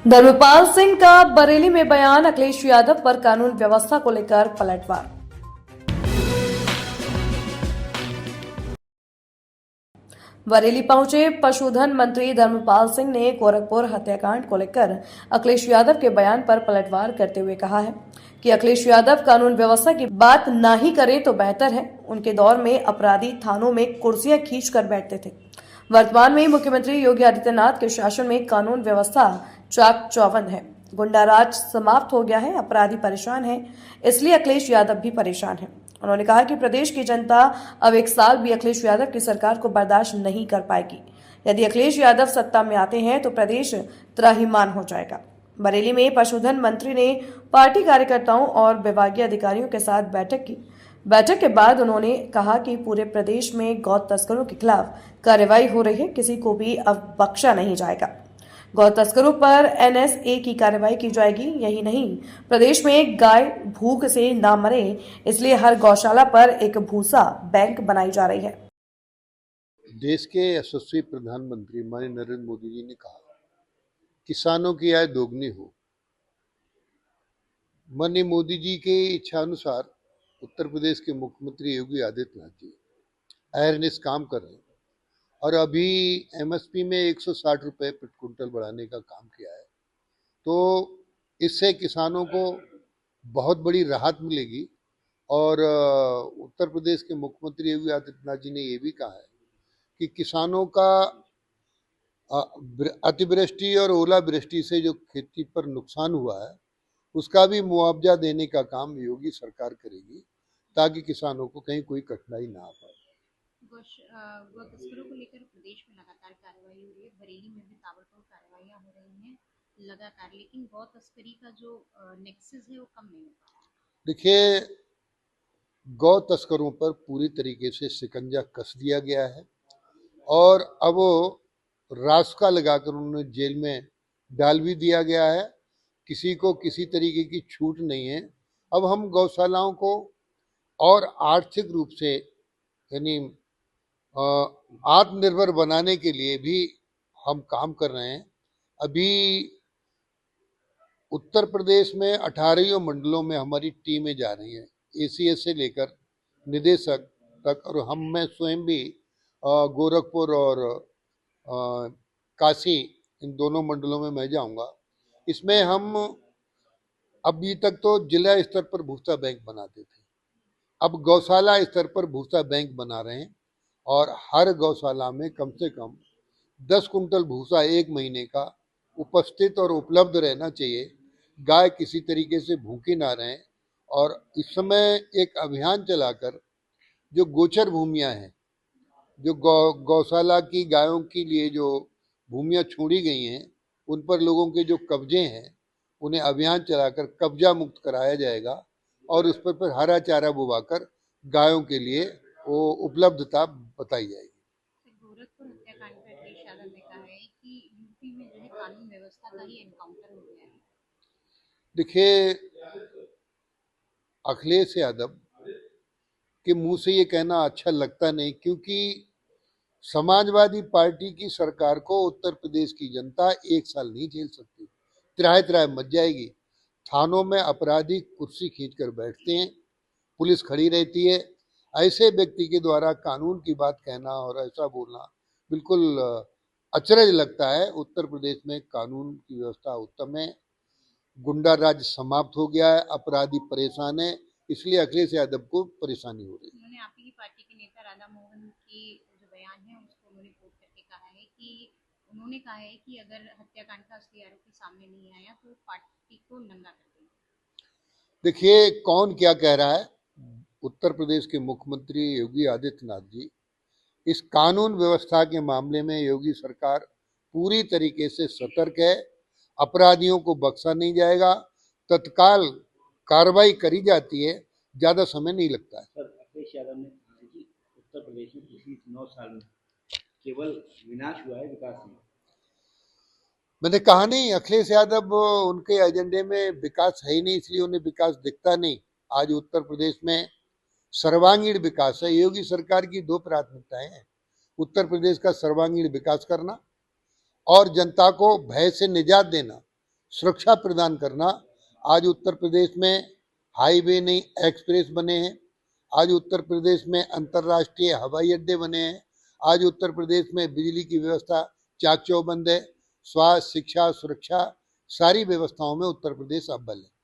धर्मपाल सिंह का बरेली में बयान, अखिलेश यादव पर कानून व्यवस्था को लेकर पलटवार। बरेली पहुंचे पशुधन मंत्री धर्मपाल सिंह ने गोरखपुर हत्याकांड को लेकर अखिलेश यादव के बयान पर पलटवार करते हुए कहा है कि अखिलेश यादव कानून व्यवस्था की बात ना ही करें तो बेहतर है। उनके दौर में अपराधी थानों में कुर्सियां खींचकर बैठते थे। वर्तमान में मुख्यमंत्री योगी आदित्यनाथ के शासन में कानून व्यवस्था चाक चौबंद है। गुंडा राज समाप्त हो गया है, अपराधी परेशान है, इसलिए अखिलेश यादव भी परेशान है। उन्होंने कहा कि प्रदेश की जनता अब 1 साल भी अखिलेश यादव की सरकार को बर्दाश्त नहीं कर पाएगी। यदि अखिलेश यादव सत्ता में आते हैं तो प्रदेश त्राहिमाम हो जाएगा। बरेली में पशुधन मंत्री ने पार्टी कार्यकर्ताओं और विभागीय अधिकारियों के साथ बैठक की। बैठक के बाद उन्होंने कहा कि पूरे प्रदेश में गौ तस्करों के खिलाफ कार्रवाई हो रही है, किसी को भी अब बख्शा नहीं जाएगा। गौ तस्करों पर NSA की कार्रवाई की जाएगी। यही नहीं, प्रदेश में गाय भूख से ना मरे, इसलिए हर गौशाला पर एक भूसा बैंक बनाई जा रही है। देश के यशस्वी प्रधानमंत्री माननीय नरेंद्र मोदी जी ने कहा किसानों की आय दोगुनी हो। माननीय मोदी जी के इच्छा अनुसार उत्तर प्रदेश के मुख्यमंत्री योगी आदित्यनाथ जी अवेयरनेस काम कर रहे हैं और अभी MSP में 160 रुपये प्रति क्विंटल बढ़ाने का काम किया है। तो इससे किसानों को बहुत बड़ी राहत मिलेगी। और उत्तर प्रदेश के मुख्यमंत्री योगी आदित्यनाथ जी ने ये भी कहा है कि किसानों का अतिवृष्टि और ओलावृष्टि से जो खेती पर नुकसान हुआ है उसका भी मुआवजा देने का काम योगी सरकार करेगी ताकि किसानों को कहीं कोई कठिनाई ना आ पाए। गौ तस्करों को लेकर प्रदेश में लगातार कार्रवाई हो रही है। बरेली में भी ताबड़तोड़ कार्रवाइयां हो रही हैं लगातार, लेकिन गौ तस्करी का जो नेक्सस है वो कम नहीं हो पा रहा है। देखिए, गौ तस्करों पर पूरी तरीके से शिकंजा कस दिया गया है और अब वो रास्ता लगाकर उन्हें जेल में डाल भी दिया गया है। किसी को किसी तरीके की छूट नहीं है। अब हम गौशालाओं को और आर्थिक रूप से यानी आत्मनिर्भर बनाने के लिए भी हम काम कर रहे हैं। अभी उत्तर प्रदेश में 18 मंडलों में हमारी टीमें जा रही हैं, ACS से लेकर निदेशक तक, और मैं स्वयं भी गोरखपुर और काशी, इन दोनों मंडलों में मैं जाऊंगा। इसमें हम अभी तक तो जिला स्तर पर भूसा बैंक बनाते थे, अब गौशाला स्तर पर भूसा बैंक बना रहे हैं और हर गौशाला में कम से कम 10 कुंटल भूसा 1 महीने का उपस्थित और उपलब्ध रहना चाहिए। गाय किसी तरीके से भूखी ना रहें। और इस समय एक अभियान चलाकर जो गोचर भूमियां हैं, जो गौशाला की गायों के लिए जो भूमियां छोड़ी गई हैं, उन पर लोगों के जो कब्जे हैं उन्हें अभियान चलाकर कब्जा मुक्त कराया जाएगा और उस पर हरा चारा बुवाकर गायों के लिए वो उपलब्धता बताई जाएगी। गोरखपुर हत्याकांड पर अखिलेश यादव ने कहा है कि यूपी में जो है कानून व्यवस्था का ही एनकाउंटर हो गया है। देखिए, अखिलेश यादव के मुंह से ये कहना अच्छा लगता नहीं, क्योंकि समाजवादी पार्टी की सरकार को उत्तर प्रदेश की जनता 1 साल नहीं झेल सकती, त्राह त्राह मच जाएगी। थानों में अपराधी कुर्सी खींचकर बैठते हैं, पुलिस खड़ी रहती है। ऐसे व्यक्ति के द्वारा कानून की बात कहना और ऐसा बोलना बिल्कुल अचरज लगता है। उत्तर प्रदेश में कानून की व्यवस्था उत्तम है, गुंडा राज समाप्त हो गया है, अपराधी परेशान है, इसलिए अखिलेश यादव को परेशानी हो रही है। उन्होंने आप ही की पार्टी के नेता राधा मोहन की जो बयान है उसको उन्होंने कोट करके कहा है कि उन्होंने कहा है कि अगर हत्याकांड का असली आरोपी सामने नहीं आया तो पार्टी को नंगा कर देंगे। देखिए, कौन क्या कह रहा है। उत्तर प्रदेश के मुख्यमंत्री योगी आदित्यनाथ जी इस कानून व्यवस्था के मामले में योगी सरकार पूरी तरीके से सतर्क है। अपराधियों को बख्शा नहीं जाएगा, तत्काल कार्रवाई करी जाती है, ज्यादा समय नहीं लगता है। सर, अखिलेश यादव ने कहा कि उत्तर प्रदेश में पिछले 9 साल में केवल विनाश हुआ है, विकास नहीं। मैंने कहा नहीं, अखिलेश यादव उनके एजेंडे में विकास है ही नहीं, इसलिए उन्हें विकास दिखता नहीं। आज उत्तर प्रदेश में सर्वांगीण विकास है। योगी सरकार की 2 प्राथमिकताएं हैं, उत्तर प्रदेश का सर्वांगीण विकास करना और जनता को भय से निजात देना। सुरक्षा प्रदान करना। आज उत्तर प्रदेश में हाईवे नहीं एक्सप्रेस बने हैं, आज उत्तर प्रदेश में अंतर्राष्ट्रीय हवाई अड्डे बने हैं, आज उत्तर प्रदेश में बिजली की व्यवस्था चाक चौबंद है। स्वास्थ्य, शिक्षा, सुरक्षा सारी व्यवस्थाओं में उत्तर प्रदेश अव्वल है।